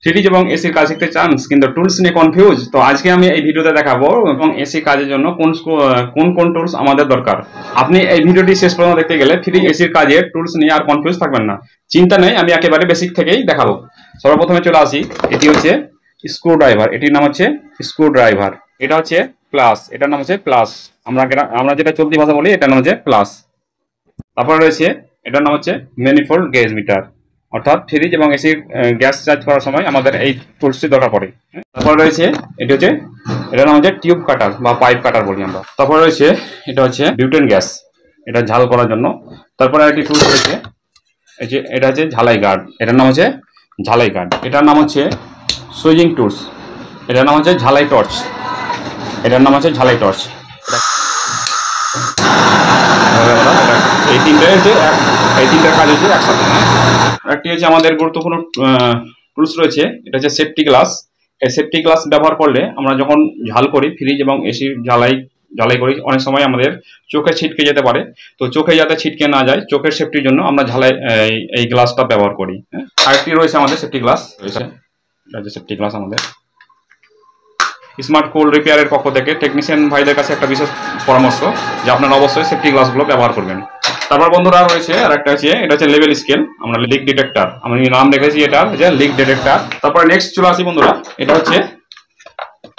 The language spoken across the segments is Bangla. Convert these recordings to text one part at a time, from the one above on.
ফ্রিজ এবং এসির কাজ শিখতে চান কিন্তু টুলস নিয়ে কনফিউজ, তো আজকে আমি এই ভিডিওতে দেখাবো এবং এসি কাজের জন্য কোন কোন টুলস আমাদের দরকার। আপনি এই ভিডিওটি শেষ পর্যন্ত দেখতে গেলে ফ্রিজ এসির কাজের টুলস নিয়ে আর কনফিউজ থাকবেন না। চিন্তা নেই, আমি একেবারে বেসিক থেকেই দেখাবো। সর্বপ্রথমে চলে আসি, এটি হচ্ছে স্ক্রু ড্রাইভার, এটির নাম হচ্ছে স্ক্রু ড্রাইভার। এটা হচ্ছে প্লাস, এটার নাম হচ্ছে প্লাস। আমরা যেটা চলতি ভাষা বলি এটার নাম হচ্ছে প্লাস। তারপরে রয়েছে এটার নাম হচ্ছে ম্যানিফোল্ড গেজ মিটার, অর্থাৎ ফ্রিজ এবং এসির গ্যাস চার্জ করার সময় আমাদের এই টুলসটি দরকার পড়ে। তারপরে রয়েছে এটি হচ্ছে, এটার নাম হচ্ছে টিউব কাটার বা পাইপ কাটার বলি আমরা। তারপরে রয়েছে এটা হচ্ছে বিউটেন গ্যাস, এটা ঝাল করার জন্য। তারপরে একটি টুলস রয়েছে, এই যে এটা হচ্ছে ঝালাই গার্ড, এটার নাম হচ্ছে ঝালাই গার্ড। এটার নাম হচ্ছে সুইজিং টুলস, এটার নাম হচ্ছে ঝালাই টর্চ, এটার নাম হচ্ছে ঝালাই টর্চ। এই তিনটার কাজ হচ্ছে একসাথে। একটি হচ্ছে আমাদের গুরুত্বপূর্ণ টুলস রয়েছে, এটা হচ্ছে সেফটি গ্লাস। এই সেফটি গ্লাস ব্যবহার করলে আমরা যখন ঝাল করি, ফ্রিজ এবং এসির ঝালাই করি, অনেক সময় আমাদের চোখে ছিটকে যেতে পারে। তো চোখে যাতে ছিটকে না যায়, চোখের সেফটির জন্য আমরা এই গ্লাসটা ব্যবহার করি। আরেকটি রয়েছে আমাদের সেফটি গ্লাস রয়েছে, এটা হচ্ছে সেফটি গ্লাস আমাদের। স্মার্ট কুল রিপেয়ারের পক্ষ থেকে টেকনিশিয়ান ভাইদের কাছে একটা বিশেষ পরামর্শ যে আপনারা অবশ্যই সেফটি গ্লাসগুলো ব্যবহার করবেন। তারপর বন্ধুরা রয়েছে আর একটা আছে, এটা হচ্ছে লেভেল স্কেল, আমরা লিক ডিটেক্টর, আমি নাম রেখেছি এটা যে লিক ডিটেক্টর। তারপরে নেক্সট চলে আসি বন্ধুরা, এটা হচ্ছে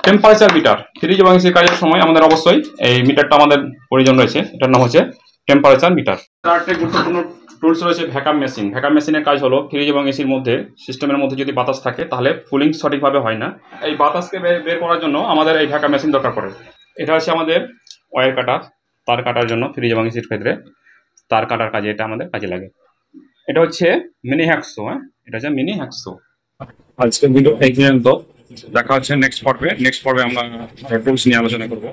টেম্পারেচার মিটার। ফ্রিজ এবং এসির কাজের সময় আমাদের অবশ্যই এই মিটারটা আমাদের প্রয়োজন রয়েছে, এটার নাম হচ্ছে টেম্পারেচার মিটার। আরেকটা গুরুত্বপূর্ণ টুলস রয়েছে ভ্যাকাম মেশিন। ভ্যাকাম মেশিনের কাজ হলো ফ্রিজ এবং এসির মধ্যে সিস্টেমের মধ্যে যদি বাতাস থাকে তাহলে কুলিং সঠিকভাবে হয় না। এই বাতাসকে বের করার জন্য আমাদের এই ভ্যাকাম মেশিন দরকার পড়ে। এটা হচ্ছে আমাদের ওয়্যার কাটার, তার কাটার জন্য ফ্রিজ এবং এসির ক্ষেত্রে তার কাটার কাজে এটা আমাদের কাজে লাগে। এটা হচ্ছে মিনি হ্যাকসো, এটা হচ্ছে মিনি হ্যাকসো। আজকের ভিডিও এই পর্যন্ত, দেখা হচ্ছে নেক্সট পর্বে আমরা টুলস নিয়ে আলোচনা করবো।